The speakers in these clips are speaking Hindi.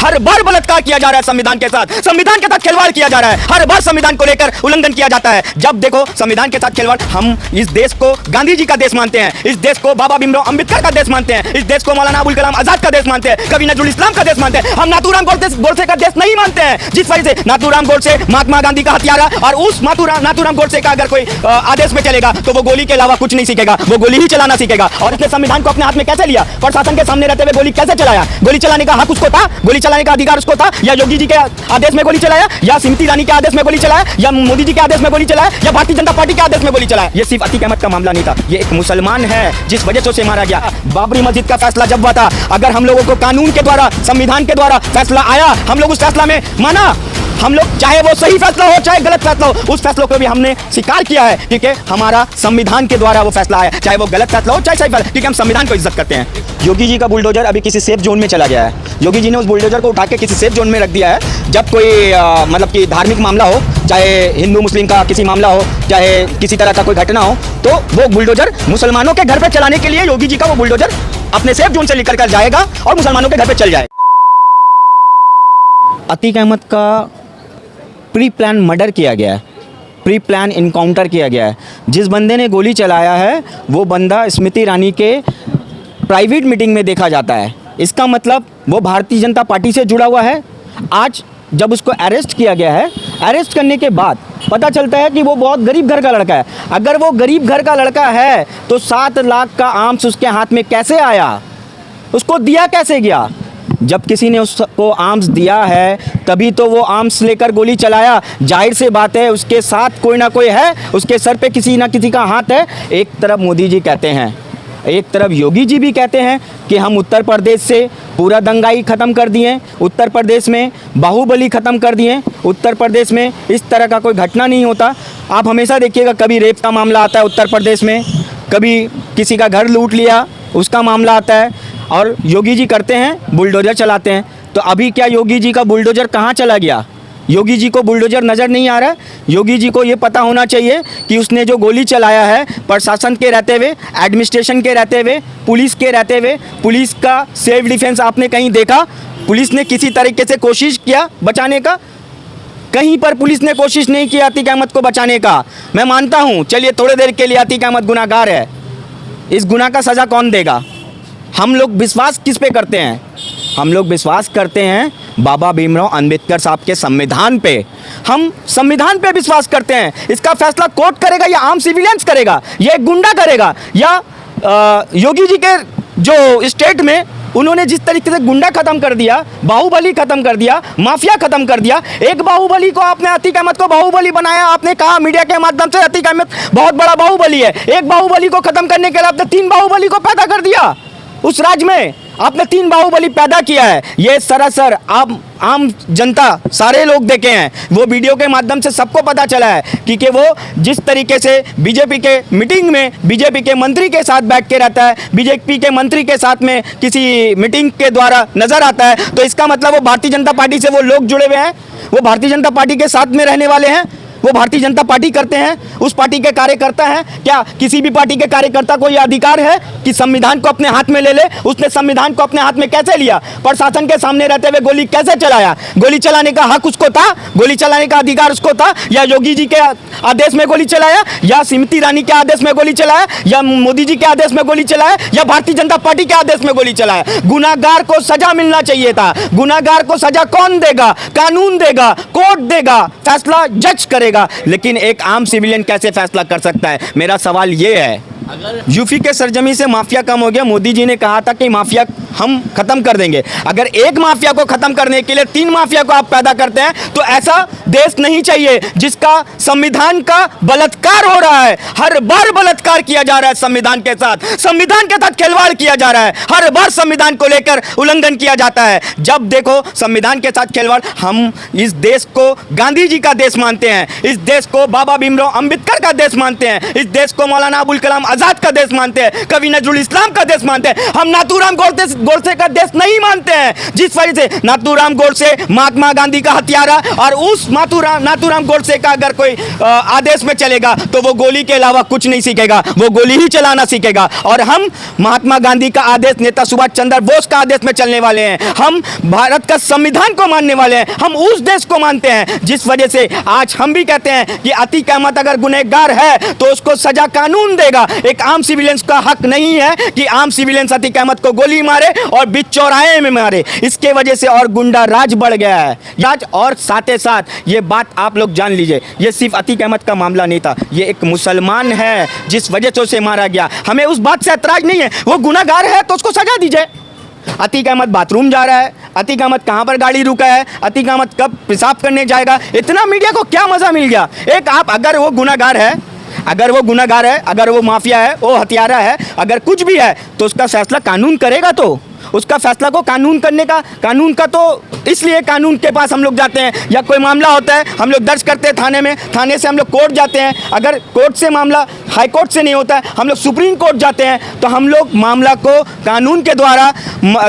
हर बार बलात्कार किया जा रहा है संविधान के साथ खिलवाड़ किया जा रहा है। हर बार संविधान को लेकर उल्लंघन किया जाता है। जब देखो संविधान के साथ खिलवाड़। हम इस देश को गांधी जी का देश मानते हैं, इस देश को बाबा भीमराव अंबेडकर का देश मानते हैं, इस देश को मौलाना अबुल कलाम आजाद का देश मानते हैं, कवि नजरुल इस्लाम का देश मानते हैं। हम नाथूराम गोडसे का देश नहीं मानते हैं, जिस वजह से नाथूराम गोडसे महात्मा गांधी का हत्यारा, और उस नाथूराम गोडसे का अगर कोई आदेश में चलेगा तो वो गोली के अलावा कुछ नहीं सीखेगा, वो गोली ही चलाना सीखेगा। और इसने संविधान को अपने हाथ में कैसे लिया, प्रशासन के सामने रहते हुए गोली कैसे चलाया? गोली चलाने का हक उसको था, गोली चलाने का अधिकार उसको था, या योगी जी के आदेश में गोली चलाया, या स्मृति ईरानी के आदेश में गोली चलाया, या मोदी जी के आदेश में गोली चलाया, या भारतीय जनता पार्टी के आदेश में गोली चलाया? ये सिर्फ अतीक अहमद का मामला नहीं था, ये एक मुसलमान है जिस वजह से उसे मारा गया। बाबरी मस्जिद का फैसला जब हुआ था, अगर हम लोगों को कानून के द्वारा, संविधान के द्वारा फैसला आया, हम लोग उस फैसला में माना, हम लोग चाहे वो सही फैसला हो चाहे गलत फैसला हो, उस फैसलों को भी हमने स्वीकार किया है। ठीक है, हमारा संविधान के द्वारा वो फैसला आया, चाहे वो गलत फैसला हो चाहे सही फैसला, क्योंकि हम संविधान को इज्जत करते हैं। योगी जी का बुलडोजर अभी किसी सेफ जोन में चला गया है। योगी जी ने उस बुलडोजर को उठा के किसी सेफ जोन में रख दिया है। जब कोई मतलब कि धार्मिक मामला हो, चाहे हिंदू मुस्लिम का किसी मामला हो, चाहे किसी तरह का कोई घटना हो, तो वो बुलडोजर मुसलमानों के घर पर चलाने के लिए योगी जी का वो बुलडोजर अपने सेफ जोन से निकल कर जाएगा और मुसलमानों के घर पर चल जाएगा। अतीक अहमद का प्री प्लान मर्डर किया गया है, प्री प्लान इनकाउंटर किया गया है। जिस बंदे ने गोली चलाया है वो बंदा स्मृति ईरानी के प्राइवेट मीटिंग में देखा जाता है। इसका मतलब वो भारतीय जनता पार्टी से जुड़ा हुआ है। आज जब उसको अरेस्ट किया गया है, अरेस्ट करने के बाद पता चलता है कि वो बहुत गरीब घर का लड़का है। अगर वो गरीब घर का लड़का है तो 7 लाख का आर्म्स उसके हाथ में कैसे आया, उसको दिया कैसे गया? जब किसी ने उसको आर्म्स दिया है तभी तो वो आर्म्स लेकर गोली चलाया। जाहिर से बात है उसके साथ कोई ना कोई है, उसके सर पे किसी ना किसी का हाथ है। एक तरफ मोदी जी कहते हैं, एक तरफ योगी जी भी कहते हैं कि हम उत्तर प्रदेश से पूरा दंगाई ख़त्म कर दिए, उत्तर प्रदेश में बाहुबली ख़त्म कर दिए, उत्तर प्रदेश में इस तरह का कोई घटना नहीं होता। आप हमेशा देखिएगा, कभी रेप का मामला आता है उत्तर प्रदेश में, कभी किसी का घर लूट लिया उसका मामला आता है, और योगी जी करते हैं बुलडोजर चलाते हैं। तो अभी क्या योगी जी का बुलडोजर कहाँ चला गया? योगी जी को बुलडोजर नज़र नहीं आ रहा है। योगी जी को ये पता होना चाहिए कि उसने जो गोली चलाया है प्रशासन के रहते हुए, एडमिनिस्ट्रेशन के रहते हुए, पुलिस के रहते हुए, पुलिस का सेल्फ डिफेंस आपने कहीं देखा? पुलिस ने किसी तरीके से कोशिश किया बचाने का? कहीं पर पुलिस ने कोशिश नहीं की अतीक अहमद को बचाने का। मैं मानता हूँ, चलिए थोड़ी देर के लिए अतीक अहमद गुनाहगार है, इस गुनाह का सज़ा कौन देगा? हम लोग विश्वास किस पे करते हैं? हम लोग विश्वास करते हैं बाबा भीमराव अंबेडकर साहब के संविधान पे। हम संविधान पे विश्वास करते हैं। इसका फैसला कोर्ट करेगा या आम सिविलियंस करेगा, या एक गुंडा करेगा, या योगी जी के जो स्टेट में उन्होंने जिस तरीके से गुंडा खत्म कर दिया, बाहुबली खत्म कर दिया, माफिया खत्म कर दिया। एक बाहुबली को आपने, अतीक अहमद को बाहुबली बनाया। आपने कहा मीडिया के माध्यम से अतीक अहमद बहुत बड़ा बाहुबली है। एक बाहुबली को खत्म करने के लिए आपने 3 बाहुबली को पैदा कर दिया। उस राज्य में आपने 3 बाहुबली पैदा किया है। ये सरासर आप आम जनता सारे लोग देखे हैं, वो वीडियो के माध्यम से सबको पता चला है कि वो जिस तरीके से बीजेपी के मीटिंग में बीजेपी के मंत्री के साथ बैठ के रहता है, बीजेपी के मंत्री के साथ में किसी मीटिंग के द्वारा नजर आता है, तो इसका मतलब वो भारतीय जनता पार्टी से वो लोग जुड़े हुए हैं, वो भारतीय जनता पार्टी के साथ में रहने वाले हैं, वो भारतीय जनता पार्टी करते हैं, उस पार्टी के कार्यकर्ता हैं। क्या किसी भी पार्टी के कार्यकर्ता को यह अधिकार है कि संविधान को अपने हाथ में ले ले? उसने संविधान को अपने हाथ में कैसे लिया? प्रशासन के सामने रहते हुए गोली कैसे चलाया? गोली चलाने का हक उसको था, गोली चलाने का अधिकार उसको था, या योगी जी के आदेश में गोली चलाया, या स्मृति ईरानी के आदेश में गोली चलाया, या मोदी जी के आदेश में गोली चलाया, या भारतीय जनता पार्टी के आदेश में गोली चलाया? गुनाहगार को सजा मिलना चाहिए था। गुनाहगार को सजा कौन देगा? कानून देगा, कोर्ट देगा, फैसला जज करेगा। लेकिन एक आम सिविलियन कैसे फैसला कर सकता है? मेरा सवाल ये है। यूपी के सरजमी से माफिया कम हो गया। मोदी जी ने कहा था कि माफिया हम खत्म कर देंगे। अगर एक माफिया को खत्म करने के लिए 3 माफिया को आप पैदा करते हैं तो ऐसा देश नहीं चाहिए जिसका संविधान का बलात्कार हो रहा है। हर बार बलात्कार किया जा रहा है संविधान के साथ खिलवाड़ किया जा रहा है। हर बार संविधान को लेकर उल्लंघन किया जाता है। जब देखो संविधान के साथ खिलवाड़। हम इस देश को गांधी जी का देश मानते हैं, इस देश को बाबा भीमराव अंबेडकर का देश मानते हैं, इस देश को मौलाना अबुल कलाम आज़ाद का देश मानते हैं, कभी नजरुल इस्लाम का देश मानते हैं। हम नाथूराम गोडसे का देश नहीं मानते हैं, जिस वजह से नाथूराम गोडसे महात्मा गांधी का हत्यारा, और उस नाथूराम गोडसे का अगर कोई आदेश में चलेगा तो वो गोली के अलावा कुछ नहीं सीखेगा, वो गोली ही चलाना सीखेगा। और हम महात्मा गांधी का आदेश, नेता सुभाष चंद्र बोस का आदेश में चलने वाले हैं, हम भारत का संविधान को मानने वाले हैं, हम उस देश को मानते हैं। जिस वजह से आज हम भी कहते हैं कि अतीक अहमद अगर गुनहगार है तो उसको सजा कानून देगा। एक आम सिविलियंस का हक नहीं है कि आम सिविलियंस अतीक अहमद को गोली मारे और बीच चौराहे में मारे। इसके वजह से और गुंडा राज बढ़ गया है आज। और साथ ही साथ ये बात आप लोग जान लीजिए, ये सिर्फ अतीक अहमद का मामला नहीं था, ये एक मुसलमान है जिस वजह से उसे मारा गया। हमें उस बात से ऐतराज नहीं है, वो गुनहगार है तो उसको सजा दीजिए। अतीक अहमद बाथरूम जा रहा है, अतीक अहमद कहाँ पर गाड़ी रुका है, अतीक अहमद कब पेशाब करने जाएगा, इतना मीडिया को क्या मज़ा मिल गया। एक आप अगर वो गुनहगार है, अगर वो गुनहगार है, अगर वो माफिया है, वो हत्यारा है, अगर कुछ भी है तो उसका फैसला कानून करेगा। तो उसका फैसला को कानून करने का, कानून का तो इसलिए कानून के पास हम लोग जाते हैं, या कोई मामला होता है हम लोग दर्ज करते हैं थाने में, थाने से हम लोग कोर्ट जाते हैं। अगर कोर्ट से मामला हाई कोर्ट से नहीं होता है हम लोग सुप्रीम कोर्ट जाते हैं। तो हम लोग मामला को कानून के द्वारा,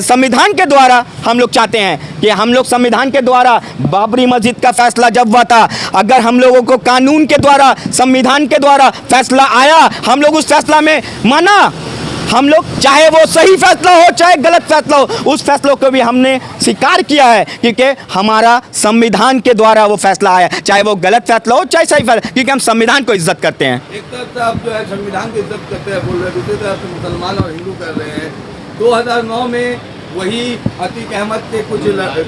संविधान के द्वारा हम लोग चाहते हैं कि हम लोग संविधान के द्वारा, बाबरी मस्जिद का फैसला जब हुआ था, अगर हम लोगों को कानून के द्वारा, संविधान के द्वारा फैसला आया, हम लोग उस फैसला में माना। हम लोग चाहे वो सही फैसला हो चाहे गलत फैसला हो, उस फैसलों को भी हमने स्वीकार किया है, क्योंकि हमारा संविधान के द्वारा वो फैसला आया, चाहे वो गलत फैसला हो चाहे सही फैसला, क्योंकि हम संविधान को इज्जत करते हैं। एक तरफ से आप जो है संविधान की इज्जत करते हैं बोल रहे हैं, दूसरी तरफ से मुसलमान और हिंदू कर रहे हैं। 2009 में वही अतीक अहमद के कुछ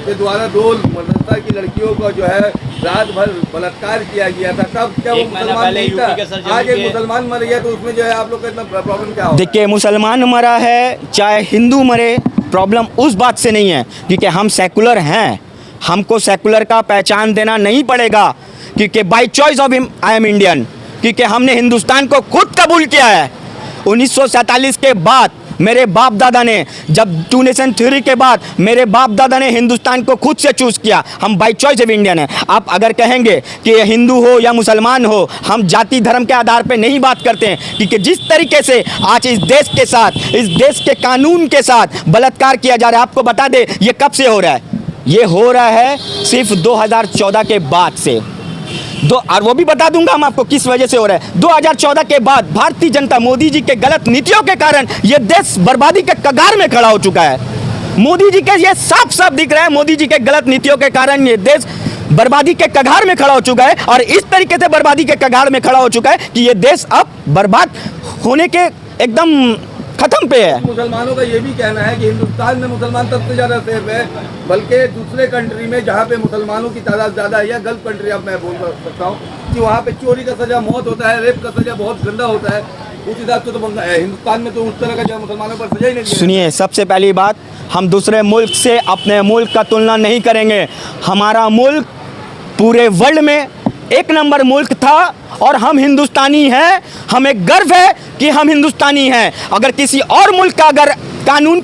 के द्वारा 2 मदरसा की लड़कियों को जो है रात भर बलात्कार किया गया था, तब क्या वो मुसलमान नहीं था? आज एक मुसलमान मर गया तो उसमें जो है आप लोग का इतना प्रॉब्लम क्या हो? देखिए, मुसलमान मरा है चाहे हिंदू मरे, प्रॉब्लम उस बात से नहीं है, क्योंकि हम सेकुलर हैं, हमको सेकुलर का पहचान देना नहीं पड़ेगा, क्योंकि by choice of I am Indian, क्योंकि हमने हिंदुस्तान को खुद कबूल किया है। 1947 के बाद मेरे बाप दादा ने, जब 2 नेशन थ्योरी के बाद मेरे बाप दादा ने हिंदुस्तान को खुद से चूज़ किया। हम बाई चॉइस ऑफ इंडियन हैं। आप अगर कहेंगे कि हिंदू हो या मुसलमान हो, हम जाति धर्म के आधार पे नहीं बात करते हैं, क्योंकि जिस तरीके से आज इस देश के साथ, इस देश के कानून के साथ बलात्कार किया जा रहा है, आपको बता दे ये कब से हो रहा है? ये हो रहा है सिर्फ 2014 के बाद से। और वो भी बता दूंगा हम आपको किस वजह से हो रहा है। 2014 के बाद भारतीय जनता, मोदी जी के गलत नीतियों के कारण ये देश बर्बादी के कगार में खड़ा हो चुका है। मोदी जी के, ये साफ साफ दिख रहा है, मोदी जी के गलत नीतियों के कारण ये देश बर्बादी के कगार में खड़ा हो चुका है, और इस तरीके से बर्बादी के कगार में खड़ा हो चुका है कि ये देश अब बर्बाद होने के एकदम खत्म पे है। मुसलमानों का ये भी कहना है कि हिंदुस्तान में मुसलमान सबसे ज़्यादा सेफ है, बल्कि दूसरे कंट्री में जहाँ पे मुसलमानों की तादाद ज़्यादा है, या गल्फ कंट्री अब मैं बोल सकता हूँ कि वहाँ पे चोरी का सज़ा मौत होता है, रेप का सज़ा बहुत गंदा होता है। उस हिसाब से तो हिंदुस्तान में तो उस तरह का जो मुसलमानों पर सज़ा ही नहीं। सुनिए, सबसे पहली बात, हम दूसरे मुल्क से अपने मुल्क का तुलना नहीं करेंगे। हमारा मुल्क पूरे वर्ल्ड में 1 नंबर मुल्क था, और हम हिंदुस्तानी हैं। हमें गर्व है कि हम हिंदुस्तानी हैं। अगर किसी और मुल्क का अगर कानून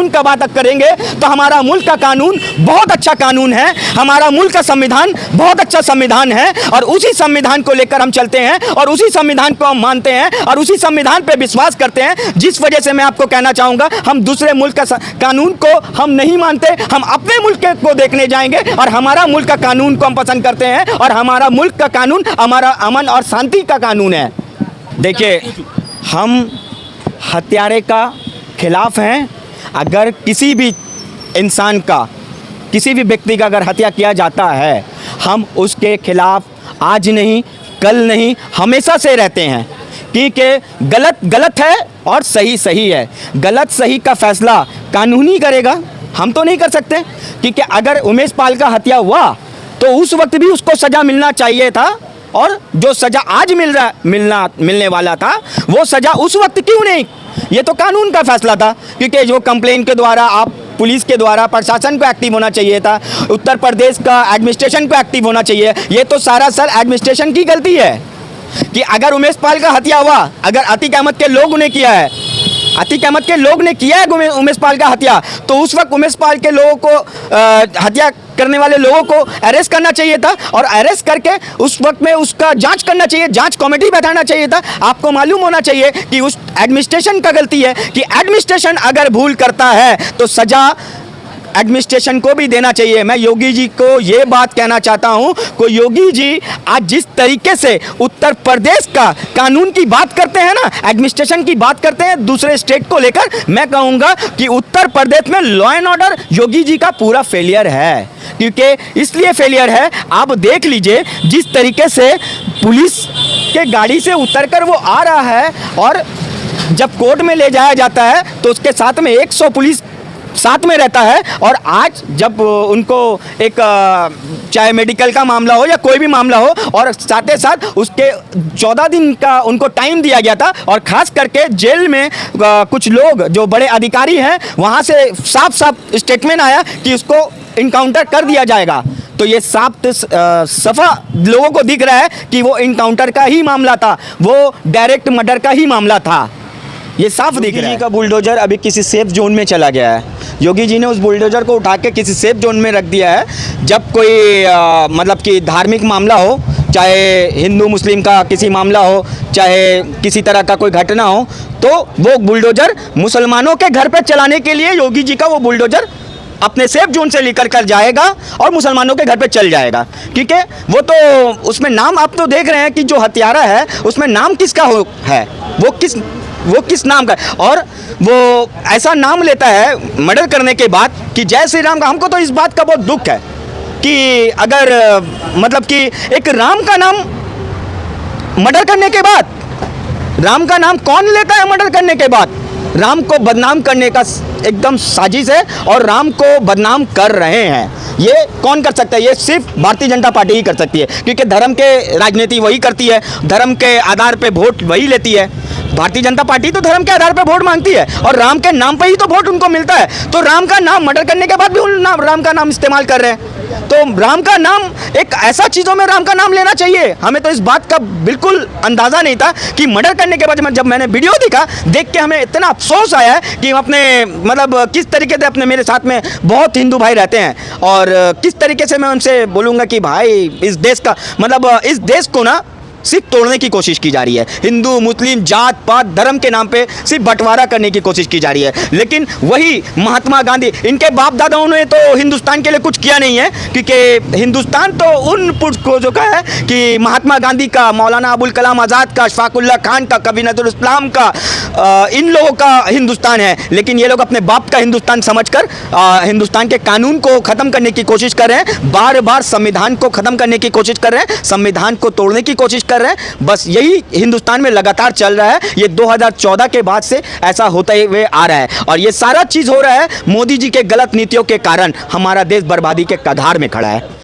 का बात करेंगे तो हमारा मुल्क का कानून बहुत अच्छा कानून है, हमारा मुल्क का संविधान बहुत अच्छा संविधान है, और उसी संविधान को लेकर हम चलते हैं, और उसी संविधान को हम मानते हैं, और उसी संविधान पे विश्वास करते हैं। जिस वजह से मैं आपको कहना चाहूँगा, हम दूसरे मुल्क का कानून को हम नहीं मानते, हम अपने मुल्क को देखने जाएंगे, और हमारा मुल्क का कानून को हम पसंद करते हैं, और हमारा मुल्क का कानून हमारा अमन और शांति का कानून है। देखिए, हम हत्यारे का खिलाफ हैं। अगर किसी भी इंसान का, किसी भी व्यक्ति का अगर हत्या किया जाता है, हम उसके खिलाफ आज नहीं, कल नहीं, हमेशा से रहते हैं, क्योंकि गलत गलत है और सही सही है। गलत सही का फैसला कानून ही करेगा, हम तो नहीं कर सकते। क्योंकि अगर उमेश पाल का हत्या हुआ तो उस वक्त भी उसको सज़ा मिलना चाहिए था, और जो सज़ा आज मिलने वाला था वो सज़ा उस वक्त क्यों नहीं? ये तो कानून का फैसला था, क्योंकि जो कंप्लेन के द्वारा, आप पुलिस के द्वारा, प्रशासन को एक्टिव होना चाहिए था, उत्तर प्रदेश का एडमिनिस्ट्रेशन को एक्टिव होना चाहिए। ये तो सारा सर एडमिनिस्ट्रेशन की गलती है कि अगर उमेश पाल का हत्या हुआ, अगर अतीक अहमद के लोगों ने किया है, अतीक अहमद के लोग ने किया है उमेश पाल का हत्या, तो उस वक्त उमेश पाल के लोगों को हत्या करने वाले लोगों को अरेस्ट करना चाहिए था, और अरेस्ट करके उस वक्त में उसका जांच करना चाहिए, जांच कमेटी बैठाना चाहिए था। आपको मालूम होना चाहिए कि उस एडमिनिस्ट्रेशन का गलती है, कि एडमिनिस्ट्रेशन अगर भूल करता है तो सजा एडमिनिस्ट्रेशन को भी देना चाहिए। मैं योगी जी को ये बात कहना चाहता हूँ को योगी जी आज जिस तरीके से उत्तर प्रदेश का कानून की बात करते हैं ना, एडमिनिस्ट्रेशन की बात करते हैं दूसरे स्टेट को लेकर, मैं कहूँगा कि उत्तर प्रदेश में law and order Yogi ji का पूरा फेलियर है। क्योंकि इसलिए फेलियर है, आप देख लीजिए जिस तरीके से पुलिस के गाड़ी से उतरकर वो आ रहा है, और जब कोर्ट में ले जाया जाता है तो उसके साथ में 100 पुलिस साथ में रहता है। और आज जब उनको एक चाहे मेडिकल का मामला हो या कोई भी मामला हो, और साथ ही साथ उसके 14 दिन का उनको टाइम दिया गया था, और ख़ास करके जेल में कुछ लोग जो बड़े अधिकारी हैं वहाँ से साफ साफ स्टेटमेंट आया कि उसको इनकाउंटर कर दिया जाएगा। तो ये साफ सफा लोगों को दिख रहा है कि वो इनकाउंटर का ही मामला था, वो डायरेक्ट मर्डर का ही मामला था, ये साफ दिख रहा है। का बुलडोजर अभी किसी सेफ जोन में चला गया है। योगी जी ने उस बुलडोजर को उठा के किसी सेफ जोन में रख दिया है। जब कोई मतलब कि धार्मिक मामला हो, चाहे हिंदू मुस्लिम का किसी मामला हो, चाहे किसी तरह का कोई घटना हो, तो वो बुलडोजर मुसलमानों के घर पे चलाने के लिए योगी जी का वो बुलडोजर अपने सेफ जोन से लेकर कर जाएगा और मुसलमानों के घर पे चल जाएगा। ठीक है, वो तो उसमें नाम आप तो देख रहे हैं कि जो हत्यारा है उसमें नाम किसका है, वो किस नाम का, और वो ऐसा नाम लेता है मर्डर करने के बाद कि जय श्री राम का। हमको तो इस बात का बहुत दुख है कि अगर मतलब कि एक राम का नाम मर्डर करने के बाद, राम का नाम कौन लेता है मर्डर करने के बाद? राम को बदनाम करने का एकदम साजिश है, और राम को बदनाम कर रहे हैं। ये कौन कर सकता है? ये सिर्फ भारतीय जनता पार्टी ही कर सकती है, क्योंकि धर्म के राजनीति वही करती है, धर्म के आधार पे वोट वही लेती है। भारतीय जनता पार्टी तो धर्म के आधार पे वोट मांगती है, और राम के नाम पे ही तो वोट उनको मिलता है। तो राम का नाम मर्डर करने के बाद भी उन राम का नाम इस्तेमाल कर रहे हैं। तो राम का नाम एक ऐसा चीज़ों में राम का नाम लेना चाहिए। हमें तो इस बात का बिल्कुल अंदाज़ा नहीं था कि मर्डर करने के बाद जब मैंने वीडियो देखा, देख के हमें इतना अफसोस आया है कि अपने मतलब किस तरीके से अपने मेरे साथ में बहुत हिंदू भाई रहते हैं, और किस तरीके से मैं उनसे बोलूँगा कि भाई इस देश का मतलब इस देश को ना सिर्फ तोड़ने की कोशिश की जा रही है। हिंदू मुस्लिम जात पात धर्म के नाम पे सिर्फ बंटवारा करने की कोशिश की जा रही है। लेकिन वही महात्मा गांधी, इनके बाप दादाओं ने तो हिंदुस्तान के लिए कुछ किया नहीं है, क्योंकि हिंदुस्तान तो उन पूर्वजों का है कि महात्मा गांधी का, मौलाना अबुल कलाम आज़ाद का, अशफाकुल्लाह खान का, कबीर नज़रुल इस्लाम का, इन लोगों का हिंदुस्तान है। लेकिन ये लोग अपने बाप का हिंदुस्तान समझकर हिंदुस्तान के कानून को ख़त्म करने की कोशिश कर रहे हैं, बार बार संविधान को ख़त्म करने की कोशिश कर रहे हैं, संविधान को तोड़ने की कोशिश कर रहे हैं। बस यही हिंदुस्तान में लगातार चल रहा है। ये 2014 के बाद से ऐसा होते हुए आ रहा है, और ये सारा चीज़ हो रहा है मोदी जी के गलत नीतियों के कारण। हमारा देश बर्बादी के कगार में खड़ा है।